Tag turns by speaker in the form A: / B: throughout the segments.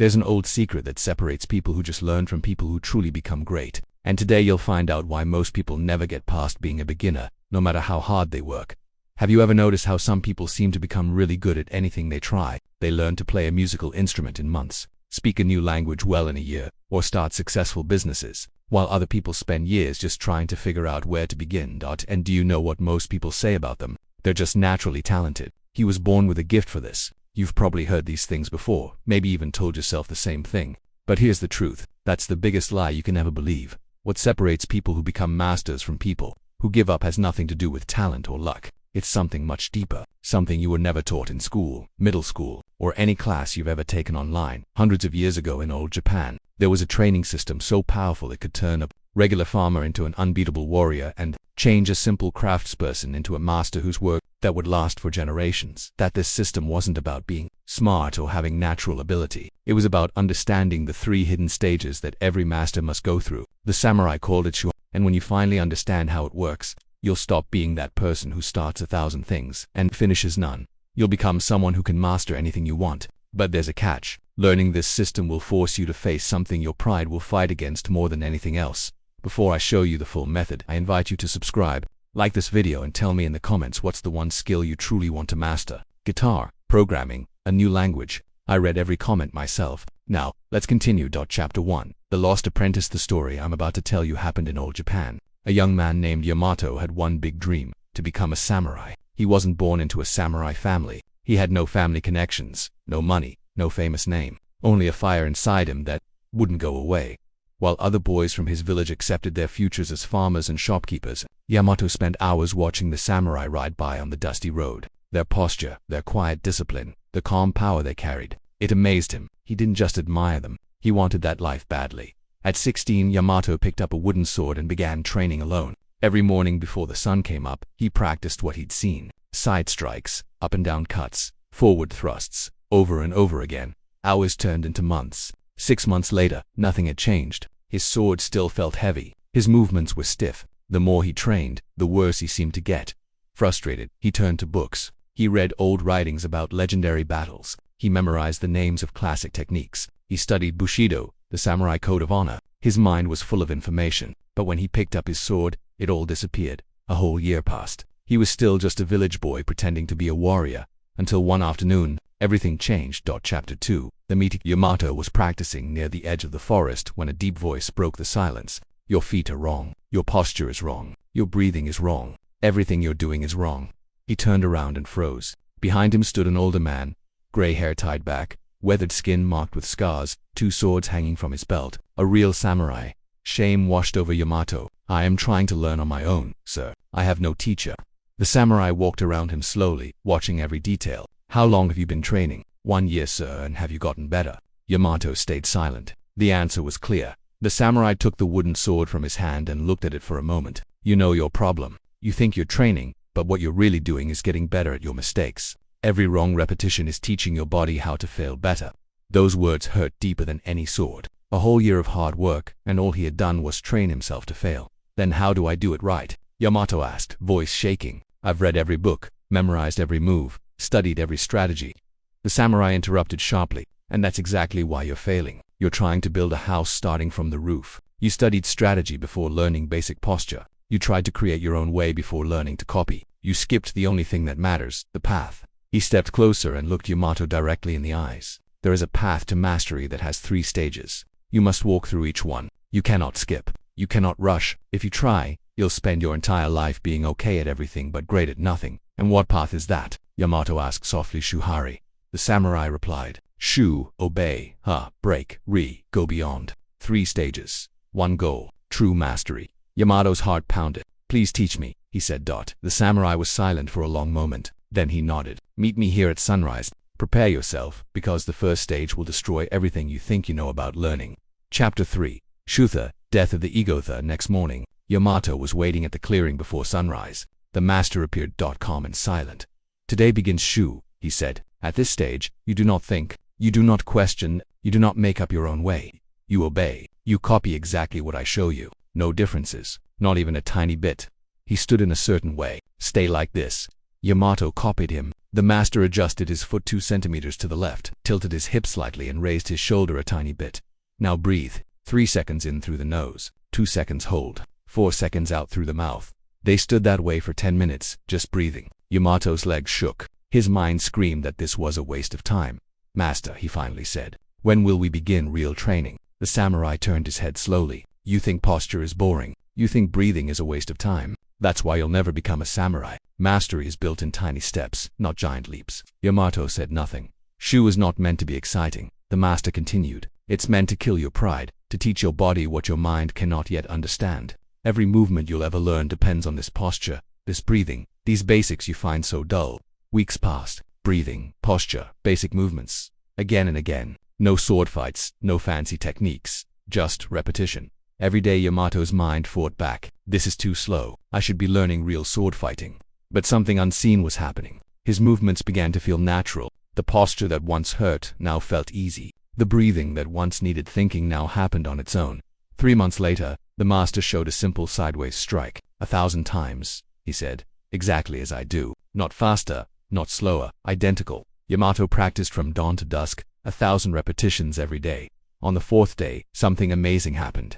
A: There's an old secret that separates people who just learn from people who truly become great. And today you'll find out why most people never get past being a beginner, no matter how hard they work. Have you ever noticed how some people seem to become really good at anything they try? They learn to play a musical instrument in months, speak a new language well in a year, or start successful businesses, while other people spend years just trying to figure out where to begin. And do you know what most people say about them? They're just naturally talented. He was born with a gift for this. You've probably heard these things before, maybe even told yourself the same thing. But here's the truth. That's the biggest lie you can ever believe. What separates people who become masters from people who give up has nothing to do with talent or luck. It's something much deeper, something you were never taught in school, middle school, or any class you've ever taken online. Hundreds of years ago in old Japan, there was a training system so powerful it could turn a regular farmer into an unbeatable warrior and change a simple craftsperson into a master whose work that would last for generations. That this system wasn't about being smart or having natural ability. It was about understanding the 3 hidden stages that every master must go through. The samurai called it Shuhari, and when you finally understand how it works, you'll stop being that person who starts 1,000 things and finishes none. You'll become someone who can master anything you want. But there's a catch. Learning this system will force you to face something your pride will fight against more than anything else. Before I show you the full method, I invite you to subscribe, like this video, and tell me in the comments what's the one skill you truly want to master. Guitar, programming, a new language. I read every comment myself. Now, let's continue. Chapter 1. The Lost Apprentice. The story I'm about to tell you happened in old Japan. A young man named Yamato had one big dream: to become a samurai. He wasn't born into a samurai family. He had no family connections, no money, no famous name, only a fire inside him that wouldn't go away. While other boys from his village accepted their futures as farmers and shopkeepers, Yamato spent hours watching the samurai ride by on the dusty road. Their posture, their quiet discipline, the calm power they carried. It amazed him. He didn't just admire them. He wanted that life badly. At 16, Yamato picked up a wooden sword and began training alone. Every morning before the sun came up, he practiced what he'd seen. Side strikes, up and down cuts, forward thrusts, over and over again. Hours turned into months. 6 months later, nothing had changed. His sword still felt heavy. His movements were stiff. The more he trained, the worse he seemed to get. Frustrated, he turned to books. He read old writings about legendary battles. He memorized the names of classic techniques. He studied Bushido, the samurai code of honor. His mind was full of information. But when he picked up his sword, it all disappeared. A whole year passed. He was still just a village boy pretending to be a warrior. Until one afternoon, everything changed. Chapter 2. The meeting. Yamato was practicing near the edge of the forest when a deep voice broke the silence. Your feet are wrong. Your posture is wrong. Your breathing is wrong. Everything you're doing is wrong. He turned around and froze. Behind him stood an older man, gray hair tied back, weathered skin marked with scars, 2 swords hanging from his belt. A real samurai. Shame washed over Yamato. I am trying to learn on my own, sir. I have no teacher. The samurai walked around him slowly, watching every detail. How long have you been training? 1 year, sir. And have you gotten better? Yamato stayed silent. The answer was clear. The samurai took the wooden sword from his hand and looked at it for a moment. You know your problem. You think you're training, but what you're really doing is getting better at your mistakes. Every wrong repetition is teaching your body how to fail better. Those words hurt deeper than any sword. A whole year of hard work, and all he had done was train himself to fail. Then how do I do it right? Yamato asked, voice shaking. I've read every book, memorized every move, studied every strategy. The samurai interrupted sharply. And that's exactly why you're failing. You're trying to build a house starting from the roof. You studied strategy before learning basic posture. You tried to create your own way before learning to copy. You skipped the only thing that matters, the path. He stepped closer and looked Yamato directly in the eyes. There is a path to mastery that has 3 stages. You must walk through each one. You cannot skip. You cannot rush. If you try, you'll spend your entire life being okay at everything but great at nothing. And what path is that? Yamato asked softly. Shuhari. The samurai replied. Shu, obey, ha, break, re, go beyond. 3 stages. 1 goal, true mastery. Yamato's heart pounded. Please teach me, he said. The samurai was silent for a long moment. Then he nodded. Meet me here at sunrise. Prepare yourself, because the first stage will destroy everything you think you know about learning. Chapter 3. Shutha, Death of the Ego. The next morning, Yamato was waiting at the clearing before sunrise. The master appeared calm and silent. Today begins Shu, he said. At this stage, you do not think, you do not question, you do not make up your own way. You obey. You copy exactly what I show you. No differences, not even a tiny bit. He stood in a certain way. Stay like this. Yamato copied him. The master adjusted his foot 2 centimeters to the left, tilted his hip slightly and raised his shoulder a tiny bit. Now breathe. 3 seconds in through the nose, 2 seconds hold, 4 seconds out through the mouth. They stood that way for 10 minutes, just breathing. Yamato's legs shook. His mind screamed that this was a waste of time. Master, he finally said, when will we begin real training? The samurai turned his head slowly. You think posture is boring. You think breathing is a waste of time. That's why you'll never become a samurai. Mastery is built in tiny steps, not giant leaps. Yamato said nothing. Shu is not meant to be exciting. The master continued. It's meant to kill your pride, to teach your body what your mind cannot yet understand. Every movement you'll ever learn depends on this posture, this breathing, these basics you find so dull. Weeks passed. Breathing, posture, basic movements. Again and again. No sword fights, no fancy techniques. Just repetition. Every day Yamato's mind fought back. This is too slow. I should be learning real sword fighting. But something unseen was happening. His movements began to feel natural. The posture that once hurt now felt easy. The breathing that once needed thinking now happened on its own. 3 months later, the master showed a simple sideways strike. 1,000 times, he said. Exactly as I do. Not faster, not slower, identical. Yamato practiced from dawn to dusk, 1,000 repetitions every day. On the 4th day, something amazing happened.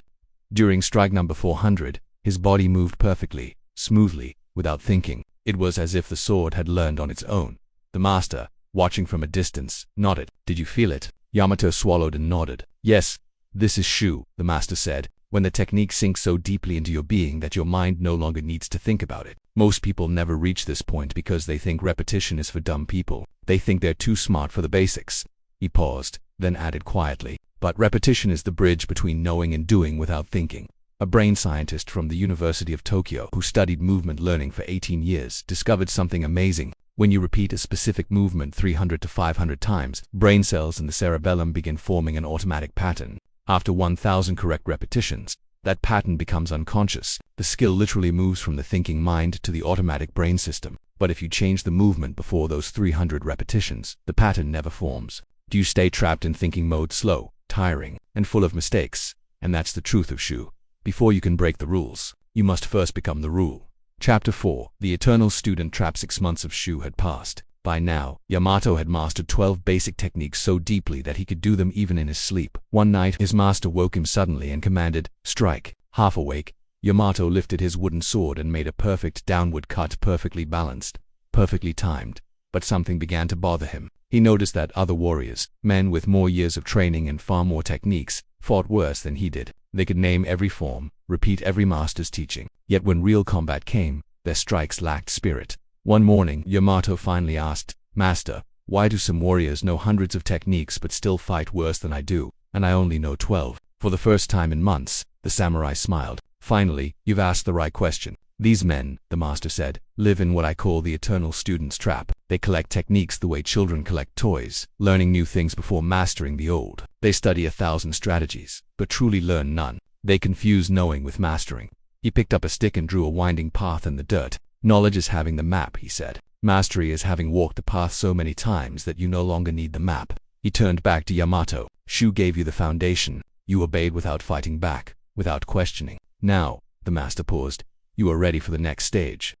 A: During strike number 400, his body moved perfectly, smoothly, without thinking. It was as if the sword had learned on its own. The master, watching from a distance, nodded. Did you feel it? Yamato swallowed and nodded. Yes, this is Shu, the master said, when the technique sinks so deeply into your being that your mind no longer needs to think about it. Most people never reach this point because they think repetition is for dumb people. They think they're too smart for the basics. He paused, then added quietly, but repetition is the bridge between knowing and doing without thinking. A brain scientist from the University of Tokyo who studied movement learning for 18 years discovered something amazing. When you repeat a specific movement 300 to 500 times, brain cells in the cerebellum begin forming an automatic pattern. After 1,000 correct repetitions, that pattern becomes unconscious. The skill literally moves from the thinking mind to the automatic brain system. But if you change the movement before those 300 repetitions, the pattern never forms. Do you stay trapped in thinking mode, slow, tiring, and full of mistakes? And that's the truth of Shu. Before you can break the rules, you must first become the rule. Chapter 4. The Eternal Student Trap. 6 months of Shu had passed. By now, Yamato had mastered 12 basic techniques so deeply that he could do them even in his sleep. One night, his master woke him suddenly and commanded, "Strike." Half awake, Yamato lifted his wooden sword and made a perfect downward cut, perfectly balanced, perfectly timed. But something began to bother him. He noticed that other warriors, men with more years of training and far more techniques, fought worse than he did. They could name every form, repeat every master's teaching. Yet when real combat came, their strikes lacked spirit. One morning, Yamato finally asked, "Master, why do some warriors know hundreds of techniques but still fight worse than I do, and I only know 12? For the first time in months, the samurai smiled. "Finally, you've asked the right question. These men," the master said, "live in what I call the eternal student's trap. They collect techniques the way children collect toys, learning new things before mastering the old. They study 1,000 strategies, but truly learn none. They confuse knowing with mastering." He picked up a stick and drew a winding path in the dirt. "Knowledge is having the map," he said. "Mastery is having walked the path so many times that you no longer need the map." He turned back to Yamato. "Shu gave you the foundation. You obeyed without fighting back, without questioning. Now," the master paused, "you are ready for the next stage.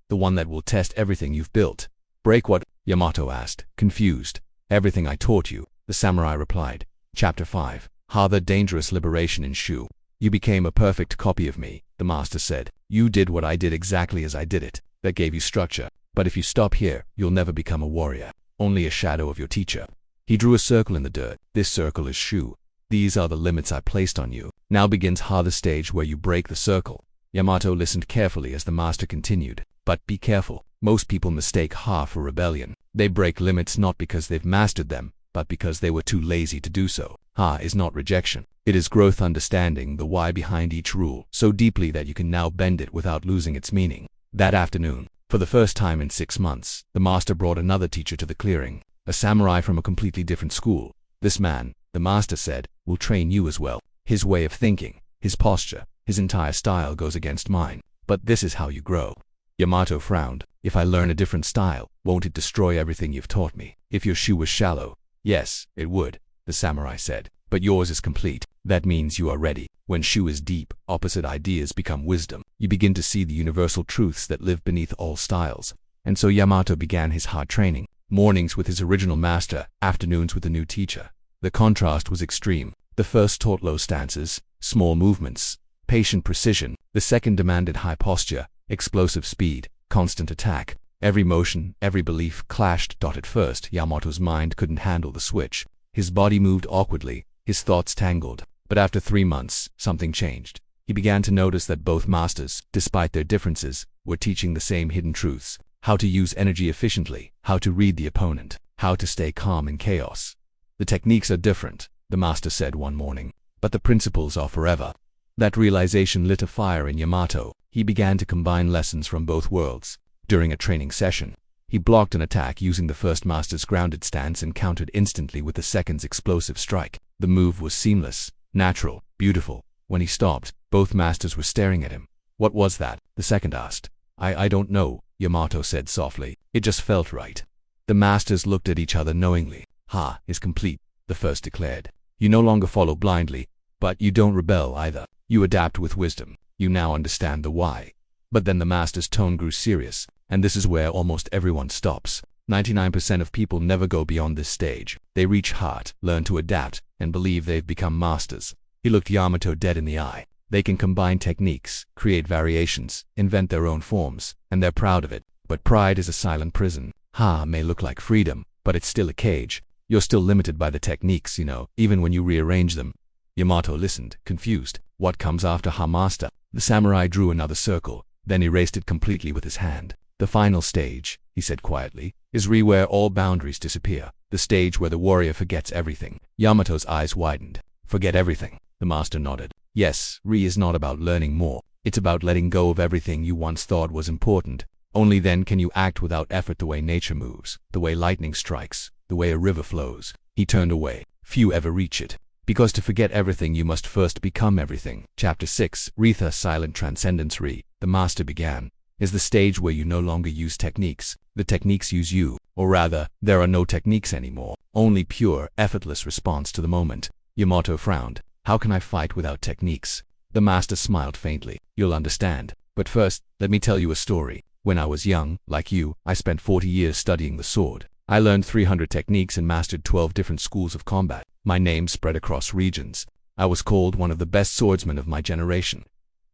A: The one that will test everything you've built." "Break what?" Yamato asked, confused. "Everything I taught you," the samurai replied. Chapter 5. The Dangerous Liberation in Shu. "You became a perfect copy of me," the master said. "You did what I did exactly as I did it. That gave you structure. But if you stop here, you'll never become a warrior. Only a shadow of your teacher." He drew a circle in the dirt. "This circle is Shu. These are the limits I placed on you. Now begins the stage where you break the circle." Yamato listened carefully as the master continued. "But be careful. Most people mistake for rebellion. They break limits not because they've mastered them, but because they were too lazy to do so. Is not rejection. It is growth, understanding the why behind each rule so deeply that you can now bend it without losing its meaning." That afternoon, for the first time in 6 months, the master brought another teacher to the clearing, a samurai from a completely different school. "This man," the master said, "will train you as well. His way of thinking, his posture, his entire style goes against mine. But this is how you grow." Yamato frowned. "If I learn a different style, won't it destroy everything you've taught me?" "If your Shu was shallow, yes, it would," the samurai said. "But yours is complete. That means you are ready. When Shu is deep, opposite ideas become wisdom. You begin to see the universal truths that live beneath all styles. And so Yamato began his hard training. Mornings with his original master, afternoons with the new teacher. The contrast was extreme. The first taught low stances, small movements, patient precision. The second demanded high posture, explosive speed, constant attack. Every motion, every belief clashed. At first, Yamato's mind couldn't handle the switch. His body moved awkwardly, his thoughts tangled. But after 3 months, something changed. He began to notice that both masters, despite their differences, were teaching the same hidden truths. How to use energy efficiently, how to read the opponent, how to stay calm in chaos. The techniques are different, the master said one morning, but the principles are forever. That realization lit a fire in Yamato. He began to combine lessons from both worlds. During a training session, he blocked an attack using the first master's grounded stance and countered instantly with the second's explosive strike. The move was seamless, natural, beautiful. When he stopped, both masters were staring at him. "What was that?" the second asked. I don't know," Yamato said softly. "It just felt right." The masters looked at each other knowingly. "Ha is complete," the first declared. "You no longer follow blindly, but you don't rebel either. You adapt with wisdom. You now understand the why." But then the master's tone grew serious, and this is where almost everyone stops. 99% of people never go beyond this stage. They reach heart, learn to adapt, and believe they've become masters. He looked Yamato dead in the eye. They can combine techniques, create variations, invent their own forms, and they're proud of it. But pride is a silent prison. Ha may look like freedom, but it's still a cage. You're still limited by the techniques, even when you rearrange them. Yamato listened, confused. What comes after Ha master? The samurai drew another circle, then erased it completely with his hand. "The final stage," he said quietly, "is where all boundaries disappear. The stage where the warrior forgets everything." Yamato's eyes widened. "Forget everything?" The master nodded. "Yes, is not about learning more. It's about letting go of everything you once thought was important. Only then can you act without effort the way nature moves, the way lightning strikes, the way a river flows." He turned away. Few ever reach it. Because to forget everything you must first become everything. Chapter 6, Retha Silent Transcendence. The master began, is the stage where you no longer use techniques. The techniques use you. Or rather, there are no techniques anymore. Only pure, effortless response to the moment. Yamato frowned. "How can I fight without techniques?" The master smiled faintly. "You'll understand. But first, let me tell you a story. When I was young, like you, I spent 40 years studying the sword. I learned 300 techniques and mastered 12 different schools of combat. My name spread across regions. I was called one of the best swordsmen of my generation."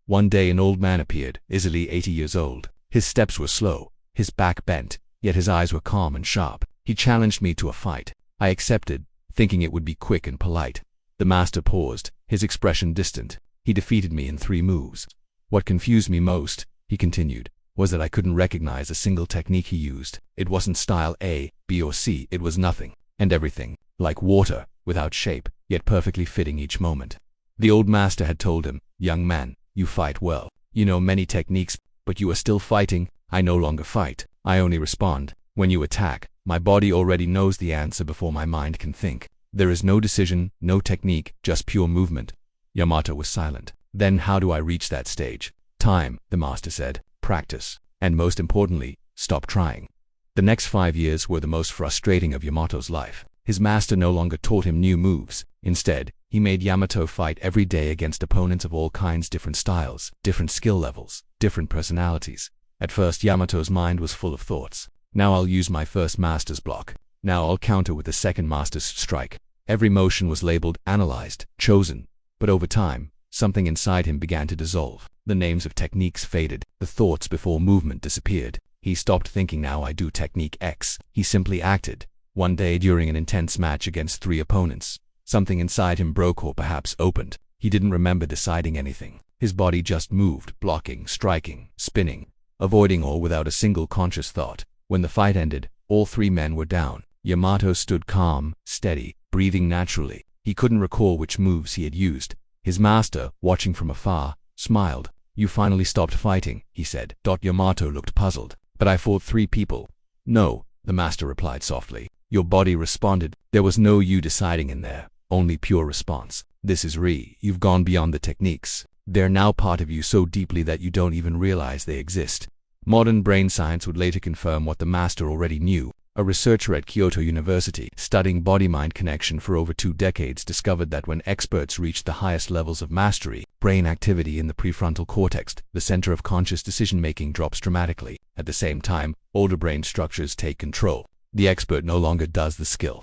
A: One day an old man appeared, easily 80 years old. His steps were slow, his back bent, yet his eyes were calm and sharp. He challenged me to a fight. I accepted, thinking it would be quick and polite. The master paused, his expression distant. He defeated me in 3 moves. "What confused me most," he continued, "was that I couldn't recognize a single technique he used. It wasn't style A, B or C, it was nothing and everything, like water, without shape, yet perfectly fitting each moment." The old master had told him, "Young man, you fight well. You know many techniques, but you are still fighting." "I no longer fight. I only respond. When you attack, my body already knows the answer before my mind can think. There is no decision, no technique, just pure movement." Yamato was silent. "Then how do I reach that stage?" "Time," the master said. "Practice. And most importantly, stop trying." The next 5 years were the most frustrating of Yamato's life. His master no longer taught him new moves. Instead, he made Yamato fight every day against opponents of all kinds, different styles, different skill levels, different personalities. At first, Yamato's mind was full of thoughts. Now I'll use my first master's block. Now I'll counter with the second master's strike. Every motion was labeled, analyzed, chosen. But over time, something inside him began to dissolve. The names of techniques faded. The thoughts before movement disappeared. He stopped thinking, "Now I do technique X." He simply acted. One day during an intense match against 3 opponents, something inside him broke or perhaps opened. He didn't remember deciding anything. His body just moved, blocking, striking, spinning, avoiding all without a single conscious thought. When the fight ended, all 3 men were down. Yamato stood calm, steady, breathing naturally. He couldn't recall which moves he had used. His master, watching from afar, smiled. "You finally stopped fighting," he said. Yamato looked puzzled. "But I fought 3 people." "No," the master replied softly. "Your body responded. There was no you deciding in there, only pure response. This is You've gone beyond the techniques. They're now part of you so deeply that you don't even realize they exist." Modern brain science would later confirm what the master already knew. A researcher at Kyoto University, studying body-mind connection for over 2 decades, discovered that when experts reached the highest levels of mastery, brain activity in the prefrontal cortex, the center of conscious decision-making, drops dramatically. At the same time, older brain structures take control. The expert no longer does the skill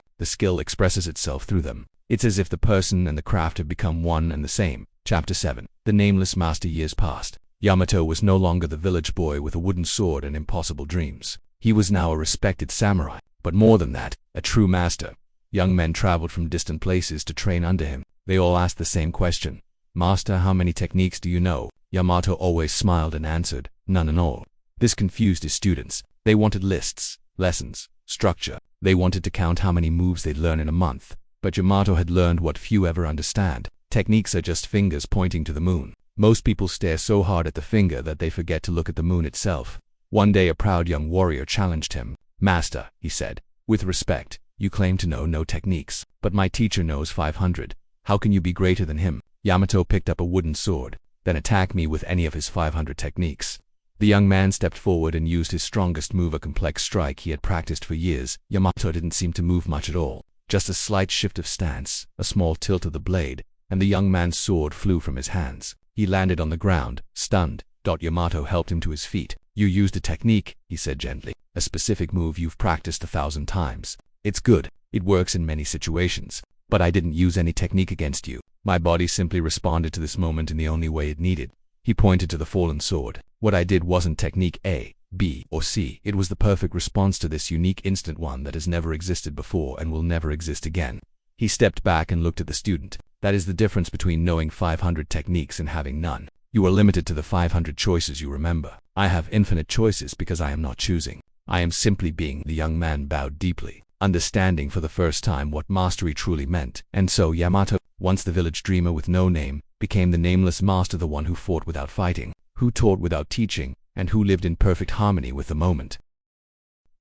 A: expresses itself through them. It's as if the person and the craft have become one and the same. Chapter 7. The Nameless Master. Years passed. Yamato was no longer the village boy with a wooden sword and impossible dreams. He was now a respected samurai, but more than that, a true master. Young men traveled from distant places to train under him. They all asked the same question. "Master, how many techniques do you know?" Yamato always smiled and answered, "None and all." This confused his students. They wanted lists, lessons, structure. They wanted to count how many moves they'd learn in a month. But Yamato had learned what few ever understand. Techniques are just fingers pointing to the moon. Most people stare so hard at the finger that they forget to look at the moon itself. One day a proud young warrior challenged him. "Master," he said, "with respect, you claim to know no techniques, but my teacher knows 500. How can you be greater than him?" Yamato picked up a wooden sword. "Then attack me with any of his 500 techniques." The young man stepped forward and used his strongest move, a complex strike he had practiced for years. Yamato didn't seem to move much at all. Just a slight shift of stance, a small tilt of the blade, and the young man's sword flew from his hands. He landed on the ground, stunned. Yamato helped him to his feet. "You used a technique," he said gently. "A specific move you've practiced 1,000 times. It's good. It works in many situations. But I didn't use any technique against you. My body simply responded to this moment in the only way it needed." He pointed to the fallen sword. "What I did wasn't technique A, B, or C. It was the perfect response to this unique instant, one that has never existed before and will never exist again." He stepped back and looked at the student. "That is the difference between knowing 500 techniques and having none. You are limited to the 500 choices you remember. I have infinite choices because I am not choosing. I am simply being." The young man bowed deeply, understanding for the first time what mastery truly meant. And so Yamato, once the village dreamer with no name, became the nameless master, the one who fought without fighting, who taught without teaching, and who lived in perfect harmony with the moment.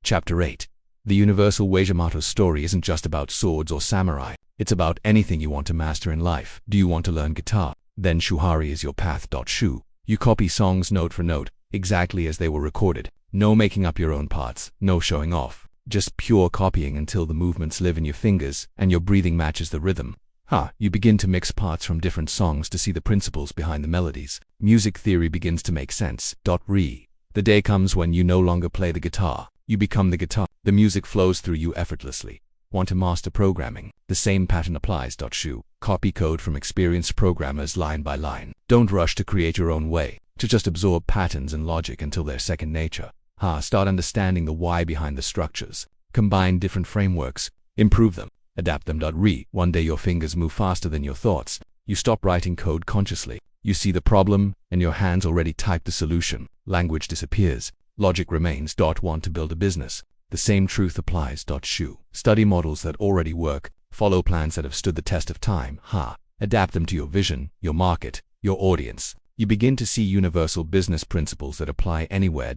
A: Chapter 8. The universal way. Yamato's story isn't just about swords or samurai. It's about anything you want to master in life. Do you want to learn guitar? Then Shuhari is your path. You copy songs note for note, exactly as they were recorded. No making up your own parts, no showing off. Just pure copying until the movements live in your fingers and your breathing matches the rhythm. You begin to mix parts from different songs to see the principles behind the melodies. Music theory begins to make sense. The day comes when you no longer play the guitar. You become the guitar. The music flows through you effortlessly. Want to master programming? The same pattern applies. Copy code from experienced programmers line by line. Don't rush to create your own way. To just absorb patterns and logic until they're second nature. Start understanding the why behind the structures. Combine different frameworks. Improve them. Adapt them. One day your fingers move faster than your thoughts. You stop writing code consciously. You see the problem, and your hands already type the solution. Language disappears. Logic remains. Want to build a business? The same truth applies. Study models that already work. Follow plans that have stood the test of time. Adapt them to your vision, your market, your audience. You begin to see universal business principles that apply anywhere.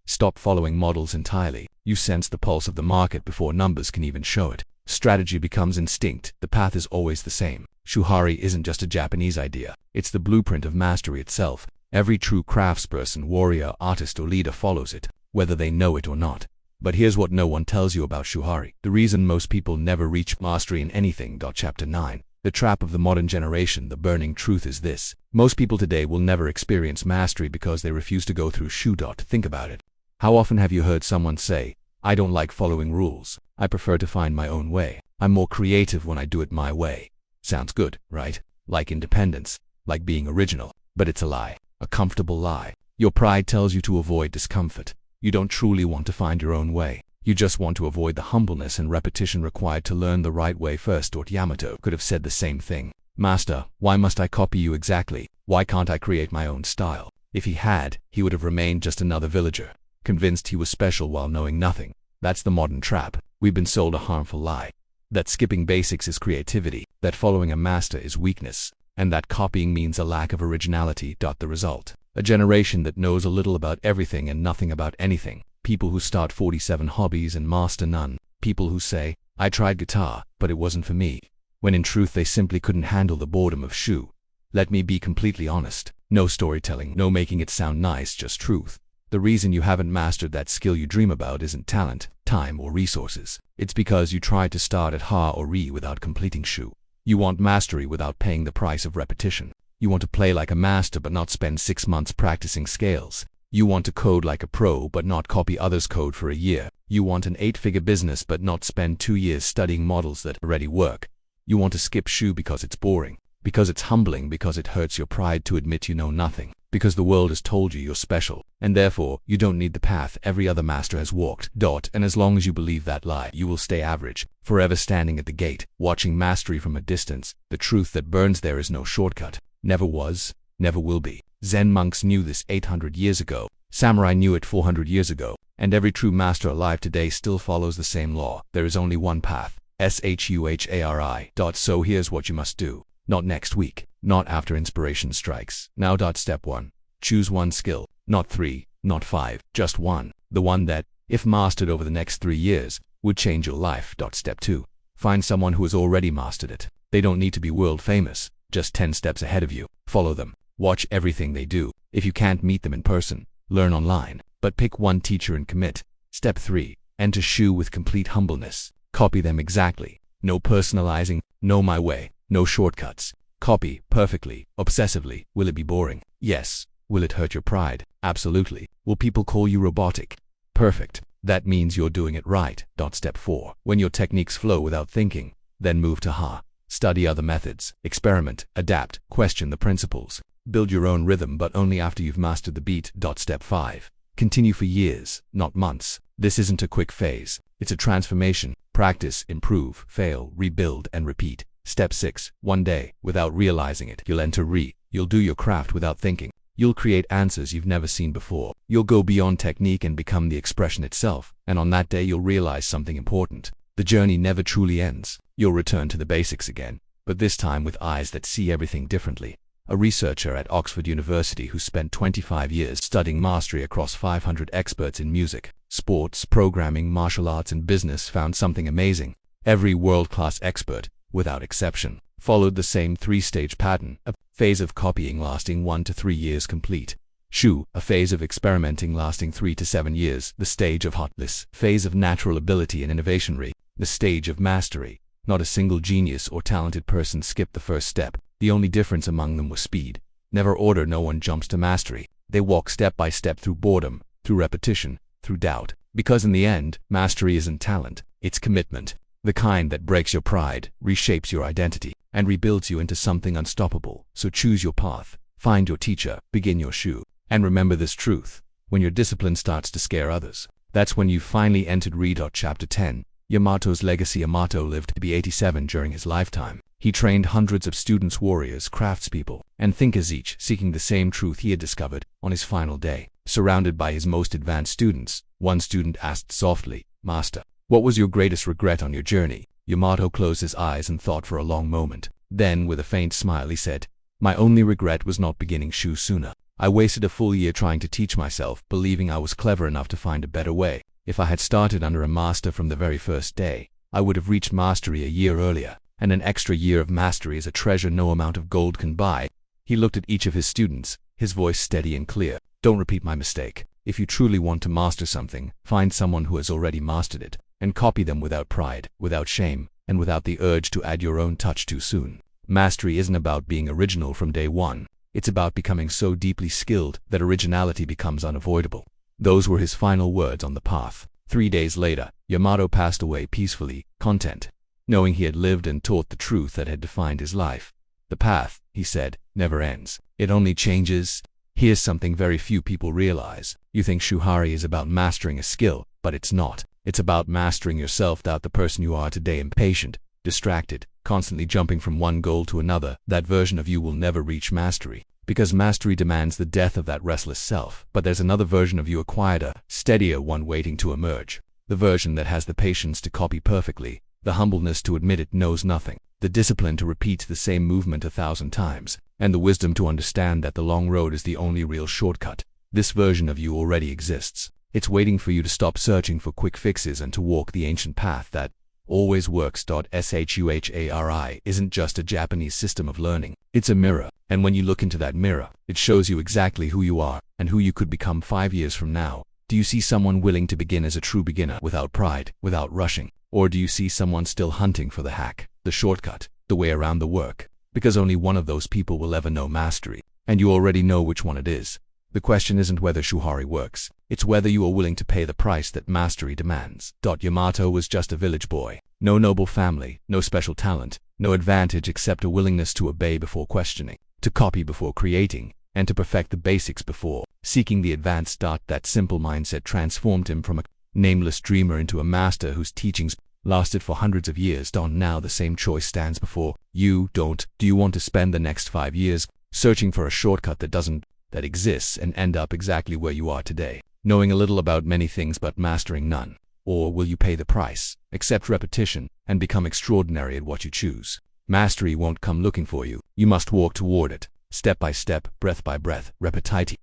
A: Stop following models entirely. You sense the pulse of the market before numbers can even show it. Strategy becomes instinct. The path is always the same. Shuhari isn't just a Japanese idea. It's the blueprint of mastery itself. Every true craftsperson, warrior, artist, or leader follows it, whether they know it or not. But here's what no one tells you about Shuhari. The reason most people never reach mastery in anything. Chapter 9. The trap of the modern generation. The burning truth is this. Most people today will never experience mastery because they refuse to go through Shu. Think about it. How often have you heard someone say, "I don't like following rules. I prefer to find my own way. I'm more creative when I do it my way." Sounds good, right? Like independence, like being original. But it's a lie. A comfortable lie. Your pride tells you to avoid discomfort. You don't truly want to find your own way. You just want to avoid the humbleness and repetition required to learn the right way first. Yamato could have said the same thing. "Master, why must I copy you exactly? Why can't I create my own style?" If he had, he would have remained just another villager, convinced he was special while knowing nothing. That's the modern trap. We've been sold a harmful lie. That skipping basics is creativity, that following a master is weakness, and that copying means a lack of originality. The result? A generation that knows a little about everything and nothing about anything. People who start 47 hobbies and master none. People who say, "I tried guitar, but it wasn't for me," when in truth they simply couldn't handle the boredom of Shu. Let me be completely honest. No storytelling, no making it sound nice, just truth. The reason you haven't mastered that skill you dream about isn't talent, time, or resources. It's because you tried to start at Ha or Ri without completing Shu. You want mastery without paying the price of repetition. You want to play like a master but not spend 6 months practicing scales. You want to code like a pro but not copy others' code for a year. You want an 8-figure business but not spend 2 years studying models that already work. You want to skip Shu because it's boring, because it's humbling, because it hurts your pride to admit you know nothing, because the world has told you you're special, and therefore you don't need the path every other master has walked. And as long as you believe that lie, you will stay average, forever standing at the gate, watching mastery from a distance. The truth that burns there is no shortcut. Never was, never will be. Zen monks knew this 800 years ago. Samurai knew it 400 years ago. And every true master alive today still follows the same law. There is only one path. Shuhari. So here's what you must do. Not next week. Not after inspiration strikes. Now. Step 1. Choose one skill. Not 3, not 5, just one. The one that, if mastered over the next 3 years, would change your life. Step 2. Find someone who has already mastered it. They don't need to be world famous, just 10 steps ahead of you. Follow them. Watch everything they do. If you can't meet them in person, learn online. But pick one teacher and commit. Step 3. Enter Shu with complete humbleness. Copy them exactly. No personalizing, no my way, no shortcuts. Copy perfectly, obsessively. Will it be boring? Yes. Will it hurt your pride? Absolutely. Will people call you robotic? Perfect. That means you're doing it right. Step 4. When your techniques flow without thinking, then move to Ha. Study other methods. Experiment, adapt, question the principles. Build your own rhythm, but only after you've mastered the beat. Step 5. Continue for years, not months. This isn't a quick phase. It's a transformation. Practice, improve, fail, rebuild, and repeat. Step 6. One day, without realizing it, you'll enter Re. You'll do your craft without thinking. You'll create answers you've never seen before. You'll go beyond technique and become the expression itself. And on that day, you'll realize something important. The journey never truly ends. You'll return to the basics again, but this time with eyes that see everything differently. A researcher at Oxford University who spent 25 years studying mastery across 500 experts in music, sports, programming, martial arts, and business found something amazing. Every world-class expert, without exception, followed the same 3-stage pattern: a phase of copying lasting 1 to 3 years complete. Shu, a phase of experimenting lasting 3 to 7 years. The stage of Effortless, phase of natural ability and innovation. Re, the stage of mastery. Not a single genius or talented person skipped the first step. The only difference among them was speed. Never order. No one jumps to mastery. They walk step by step through boredom, through repetition, through doubt. Because in the end, mastery isn't talent, it's commitment. The kind that breaks your pride, reshapes your identity, and rebuilds you into something unstoppable. So choose your path, find your teacher, begin your Shu. And remember this truth: when your discipline starts to scare others, that's when you've finally entered Re. Chapter 10. Yamato's legacy. Yamato lived to be 87 during his lifetime. He trained hundreds of students, warriors, craftspeople, and thinkers, each seeking the same truth he had discovered. On his final day, surrounded by his most advanced students, one student asked softly, "Master, what was your greatest regret on your journey?" Yamato closed his eyes and thought for a long moment. Then, with a faint smile, he said, "My only regret was not beginning Shu sooner. I wasted a full year trying to teach myself, believing I was clever enough to find a better way. If I had started under a master from the very first day, I would have reached mastery a year earlier. And an extra year of mastery is a treasure no amount of gold can buy." He looked at each of his students, his voice steady and clear. "Don't repeat my mistake. If you truly want to master something, find someone who has already mastered it, and copy them without pride, without shame, and without the urge to add your own touch too soon. Mastery isn't about being original from day one. It's about becoming so deeply skilled that originality becomes unavoidable." Those were his final words on the path. 3 days later, Yamato passed away peacefully, content, knowing he had lived and taught the truth that had defined his life. "The path," he said, "never ends. It only changes." Here's something very few people realize. You think Shuhari is about mastering a skill, but it's not. It's about mastering yourself. The person you are today, impatient, distracted, constantly jumping from one goal to another, that version of you will never reach mastery. Because mastery demands the death of that restless self. But there's another version of you, a quieter, steadier one waiting to emerge. The version that has the patience to copy perfectly, the humbleness to admit it knows nothing, the discipline to repeat the same movement 1,000 times, and the wisdom to understand that the long road is the only real shortcut. This version of you already exists. It's waiting for you to stop searching for quick fixes and to walk the ancient path that always works. Shuhari isn't just a Japanese system of learning. It's a mirror, and when you look into that mirror, it shows you exactly who you are and who you could become 5 years from now. Do you see someone willing to begin as a true beginner, without pride, without rushing? Or do you see someone still hunting for the hack, the shortcut, the way around the work? because only one of those people will ever know mastery, and you already know which one it is. The question isn't whether Shuhari works, it's whether you are willing to pay the price that mastery demands. Yamato was just a village boy. No noble family, no special talent, no advantage except a willingness to obey before questioning, to copy before creating, and to perfect the basics before seeking the advanced. That simple mindset transformed him from a nameless dreamer into a master whose teachings lasted for hundreds of years. Now the same choice stands before you. Do you want to spend the next 5 years searching for a shortcut that exists and end up exactly where you are today, knowing a little about many things but mastering none? Or will you pay the price, accept repetition, and become extraordinary at what you choose? Mastery won't come looking for you. You must walk toward it, step by step, breath by breath, repetiti.